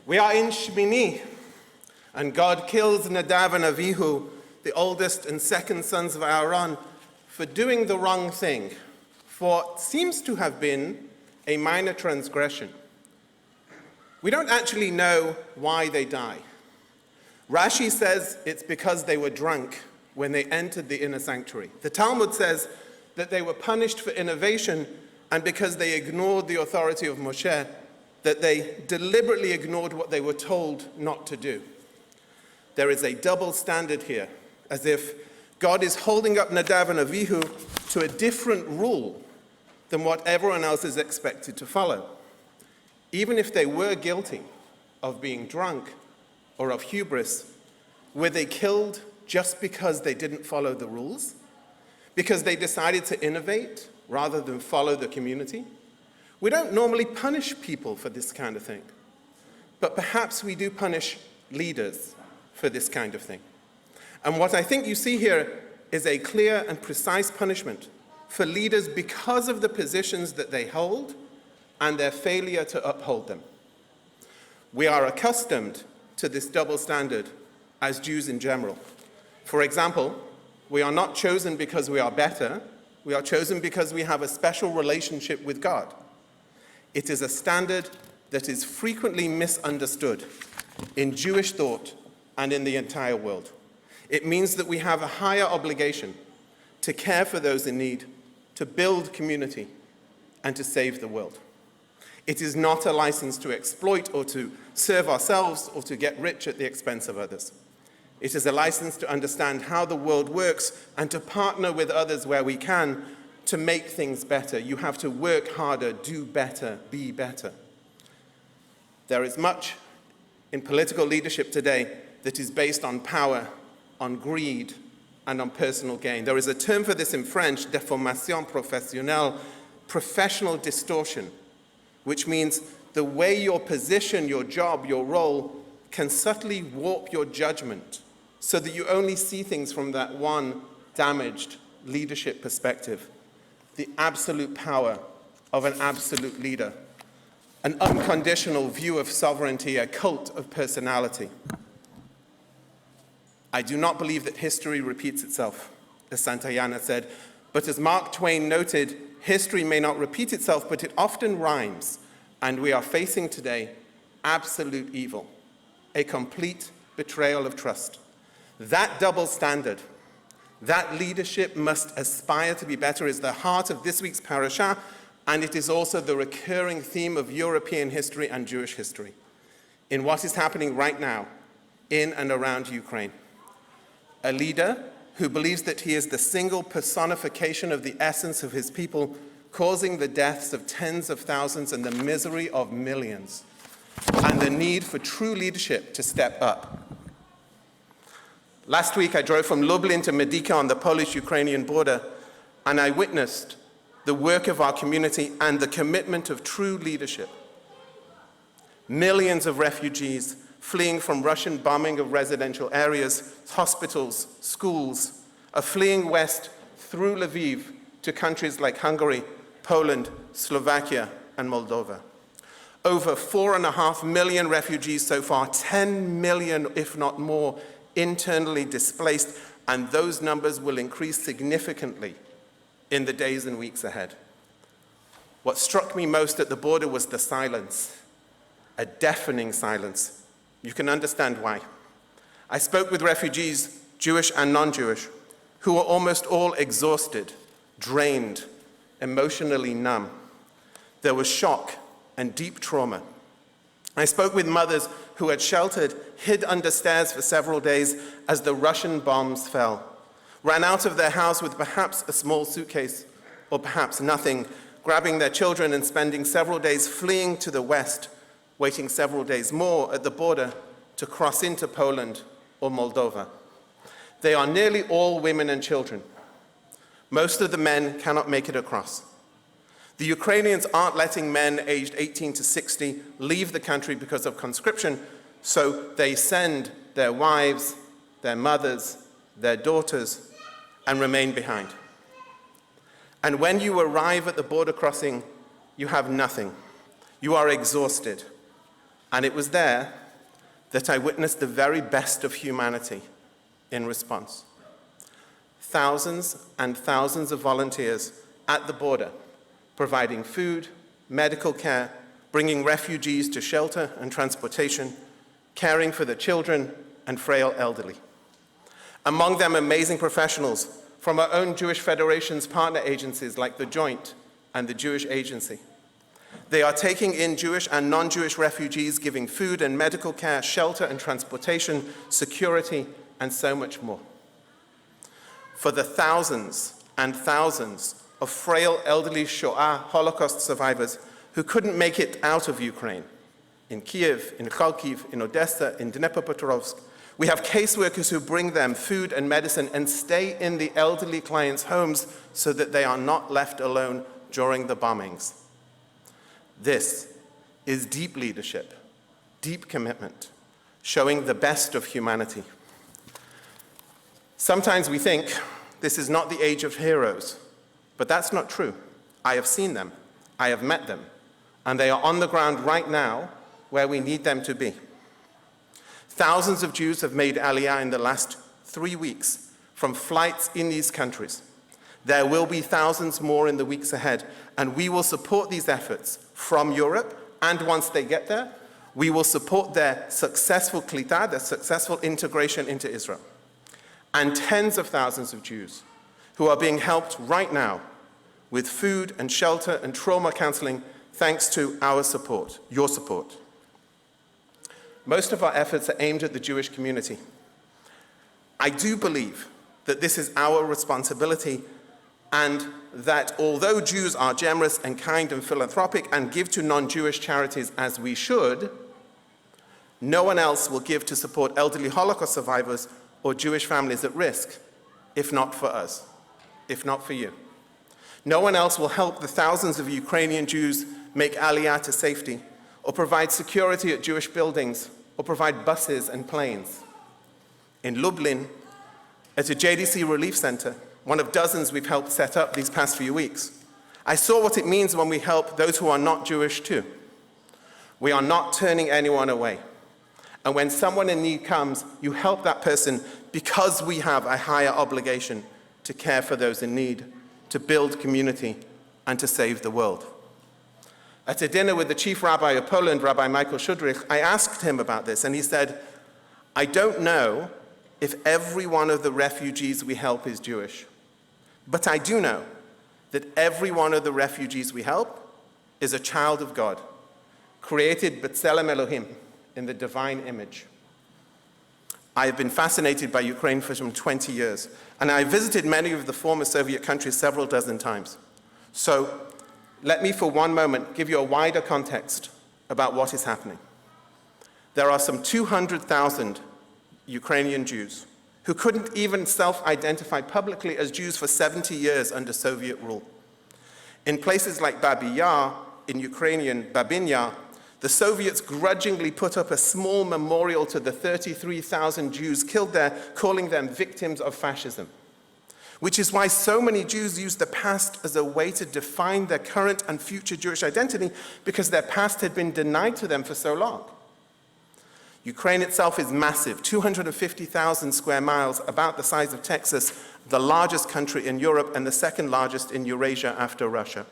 We are in Shmini, and God kills Nadav and Avihu, the oldest and second sons of Aaron, for doing the wrong thing, for what seems to have been a minor transgression. We don't actually know why they die. Rashi says it's because they were drunk when they entered the inner sanctuary. The Talmud says that they were punished for innovation and because they ignored the authority of Moshe, that they deliberately ignored what they were told not to do. There is a double standard here, as if God is holding up Nadav and Avihu to a different rule than what everyone else is expected to follow. Even if they were guilty of being drunk or of hubris, were they killed just because they didn't follow the rules? Because they decided to innovate rather than follow the community? We don't normally punish people for this kind of thing, but perhaps we do punish leaders for this kind of thing. And what I think you see here is a clear and precise punishment for leaders because of the positions that they hold and their failure to uphold them. We are accustomed to this double standard as Jews in general. For example, we are not chosen because we are better, we are chosen because we have a special relationship with God. It is a standard that is frequently misunderstood in Jewish thought and in the entire world. It means that we have a higher obligation to care for those in need, to build community, and to save the world. It is not a license to exploit or to serve ourselves or to get rich at the expense of others. It is a license to understand how the world works and to partner with others where we can to make things better. You have to work harder, do better, be better. There is much in political leadership today that is based on power, on greed, and on personal gain. There is a term for this in French, déformation professionnelle, professional distortion, which means the way your position, your job, your role can subtly warp your judgment so that you only see things from that one damaged leadership perspective. The absolute power of an absolute leader, an unconditional view of sovereignty, a cult of personality. I do not believe that history repeats itself, as Santayana said, but as Mark Twain noted, history may not repeat itself, but it often rhymes, and we are facing today absolute evil, a complete betrayal of trust. That double standard, that leadership must aspire to be better, is the heart of this week's parasha, and it is also the recurring theme of European history and Jewish history in what is happening right now in and around Ukraine. A leader who believes that he is the single personification of the essence of his people, causing the deaths of tens of thousands and the misery of millions, and the need for true leadership to step up. Last week, I drove from Lublin to Medyka on the Polish-Ukrainian border, and I witnessed the work of our community and the commitment of true leadership. Millions of refugees fleeing from Russian bombing of residential areas, hospitals, schools, are fleeing west through Lviv to countries like Hungary, Poland, Slovakia, and Moldova. Over 4.5 million refugees so far, 10 million, if not more, internally displaced, and those numbers will increase significantly in the days and weeks ahead. What struck me most at the border was the silence, a deafening silence. You can understand why. I spoke with refugees, Jewish and non-Jewish, who were almost all exhausted, drained, emotionally numb. There was shock and deep trauma. I spoke with mothers who had sheltered, hid under stairs for several days as the Russian bombs fell, ran out of their house with perhaps a small suitcase or perhaps nothing, grabbing their children and spending several days fleeing to the west, waiting several days more at the border to cross into Poland or Moldova. They are nearly all women and children. Most of the men cannot make it across. The Ukrainians aren't letting men aged 18 to 60 leave the country because of conscription, so they send their wives, their mothers, their daughters, and remain behind. And when you arrive at the border crossing, you have nothing. You are exhausted. And it was there that I witnessed the very best of humanity in response. Thousands and thousands of volunteers at the border, providing food, medical care, bringing refugees to shelter and transportation, caring for the children and frail elderly. Among them, amazing professionals from our own Jewish Federation's partner agencies like the Joint and the Jewish Agency. They are taking in Jewish and non-Jewish refugees, giving food and medical care, shelter and transportation, security, and so much more. For the thousands and thousands of frail elderly Shoah Holocaust survivors who couldn't make it out of Ukraine, in Kiev, in Kharkiv, in Odessa, in Dnipropetrovsk, we have caseworkers who bring them food and medicine and stay in the elderly clients' homes so that they are not left alone during the bombings. This is deep leadership, deep commitment, showing the best of humanity. Sometimes we think this is not the age of heroes, but that's not true. I have seen them, I have met them, and they are on the ground right now where we need them to be. Thousands of Jews have made Aliyah in the last 3 weeks from flights in these countries. There will be thousands more in the weeks ahead, and we will support these efforts from Europe, and once they get there, we will support their successful klita, their successful integration into Israel. And tens of thousands of Jews who are being helped right now with food and shelter and trauma counseling thanks to our support, your support. Most of our efforts are aimed at the Jewish community. I do believe that this is our responsibility, and that although Jews are generous and kind and philanthropic and give to non-Jewish charities as we should, no one else will give to support elderly Holocaust survivors or Jewish families at risk, if not for us, if not for you. No one else will help the thousands of Ukrainian Jews make Aliyah to safety, or provide security at Jewish buildings, or provide buses and planes. In Lublin, at a JDC relief center, one of dozens we've helped set up these past few weeks, I saw what it means when we help those who are not Jewish too. We are not turning anyone away. And when someone in need comes, you help that person because we have a higher obligation to care for those in need, to build community, and to save the world. At a dinner with the chief rabbi of Poland, Rabbi Michael Shudrich, I asked him about this, and he said, I don't know if every one of the refugees we help is Jewish, but I do know that every one of the refugees we help is a child of God, created B'Tselem Elohim, in the divine image. I have been fascinated by Ukraine for some 20 years, and I visited many of the former Soviet countries several dozen times. So let me for one moment give you a wider context about what is happening. There are some 200,000 Ukrainian Jews who couldn't even self-identify publicly as Jews for 70 years under Soviet rule. In places like Babi Yar, in Ukrainian Babin Yar, the Soviets grudgingly put up a small memorial to the 33,000 Jews killed there, calling them victims of fascism. Which is why so many Jews use the past as a way to define their current and future Jewish identity, because their past had been denied to them for so long. Ukraine itself is massive, 250,000 square miles, about the size of Texas, the largest country in Europe and the second largest in Eurasia after Russia.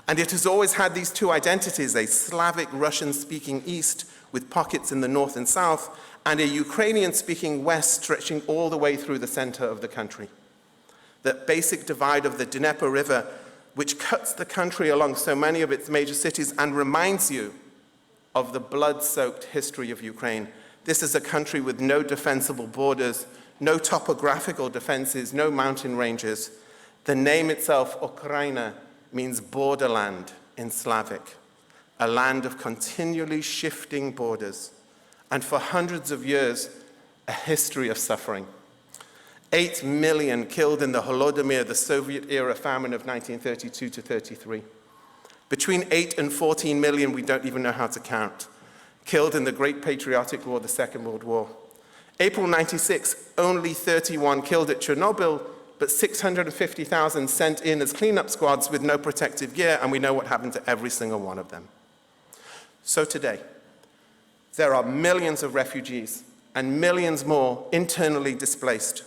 And it has always had these two identities, a Slavic Russian-speaking East with pockets in the north and south, and a Ukrainian-speaking West stretching all the way through the center of the country. That basic divide of the Dnieper River, which cuts the country along so many of its major cities and reminds you of the blood-soaked history of Ukraine. This is a country with no defensible borders, no topographical defenses, no mountain ranges. The name itself, Ukraina, means borderland in Slavic, a land of continually shifting borders, and for hundreds of years, a history of suffering. 8 million killed in the Holodomor, the Soviet-era famine of 1932 to 33. Between 8 and 14 million, we don't even know how to count, killed in the Great Patriotic War, the Second World War. April 96, only 31 killed at Chernobyl, but 650,000 sent in as cleanup squads with no protective gear, and we know what happened to every single one of them. So today, there are millions of refugees and millions more internally displaced.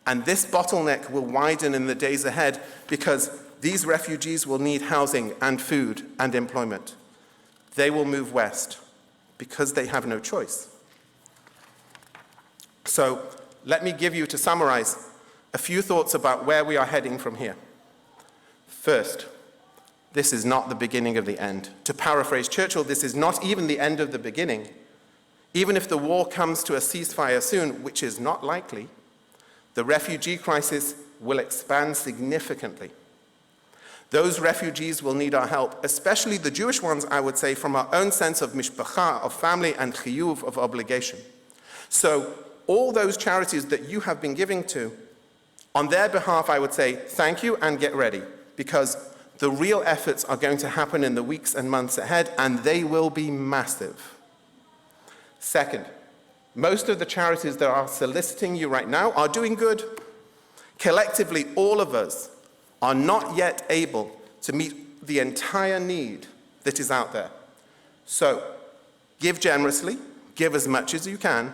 And this bottleneck will widen in the days ahead because these refugees will need housing and food and employment. They will move west because they have no choice. So let me give you, to summarize, a few thoughts about where we are heading from here. First, this is not the beginning of the end. To paraphrase Churchill, this is not even the end of the beginning. Even if the war comes to a ceasefire soon, which is not likely, the refugee crisis will expand significantly. Those refugees will need our help, especially the Jewish ones, I would say, from our own sense of mishpacha, of family, and chiyuv, of obligation. So all those charities that you have been giving to, on their behalf, I would say thank you and get ready, because the real efforts are going to happen in the weeks and months ahead, and they will be massive. Second, most of the charities that are soliciting you right now are doing good. Collectively, all of us are not yet able to meet the entire need that is out there. So, give generously, give as much as you can,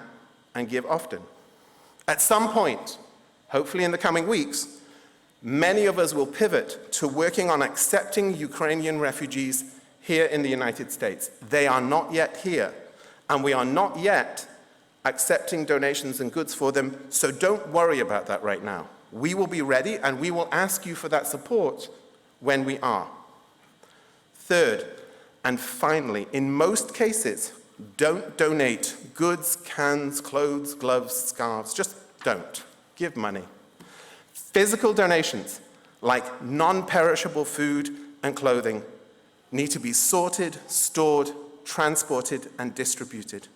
and give often. At some point, hopefully in the coming weeks, many of us will pivot to working on accepting Ukrainian refugees here in the United States. They are not yet here, and we are not yet accepting donations and goods for them, so don't worry about that right now. We will be ready, and we will ask you for that support when we are. Third, and finally, in most cases, don't donate goods, cans, clothes, gloves, scarves. Just don't. Give money. Physical donations, like non-perishable food and clothing, need to be sorted, stored, transported, and distributed.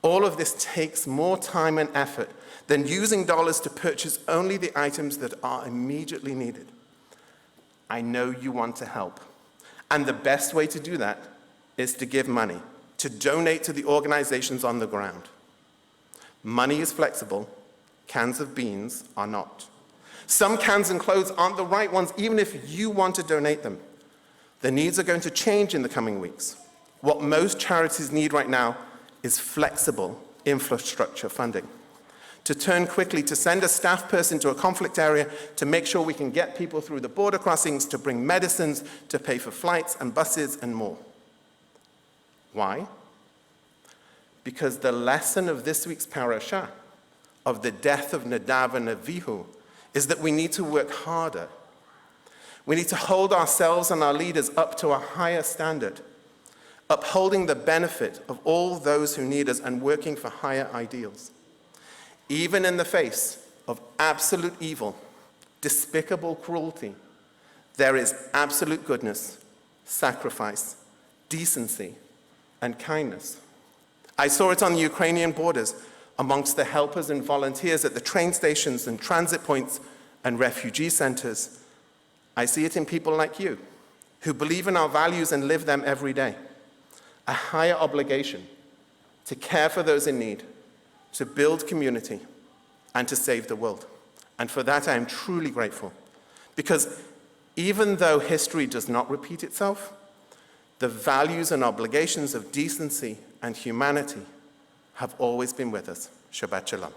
All of this takes more time and effort than using dollars to purchase only the items that are immediately needed. I know you want to help, and the best way to do that is to give money, to donate to the organizations on the ground. Money is flexible, cans of beans are not. Some cans and clothes aren't the right ones, even if you want to donate them. The needs are going to change in the coming weeks. What most charities need right now is flexible infrastructure funding. To turn quickly, to send a staff person to a conflict area, to make sure we can get people through the border crossings, to bring medicines, to pay for flights and buses and more. Why? Because the lesson of this week's parasha, of the death of Nadav and Avihu, is that we need to work harder. We need to hold ourselves and our leaders up to a higher standard, upholding the benefit of all those who need us and working for higher ideals. Even in the face of absolute evil, despicable cruelty, there is absolute goodness, sacrifice, decency, and kindness. I saw it on the Ukrainian borders, amongst the helpers and volunteers at the train stations and transit points and refugee centers. I see it in people like you, who believe in our values and live them every day. A higher obligation to care for those in need, to build community, and to save the world. And for that, I am truly grateful. Because even though history does not repeat itself, the values and obligations of decency and humanity have always been with us. Shabbat Shalom.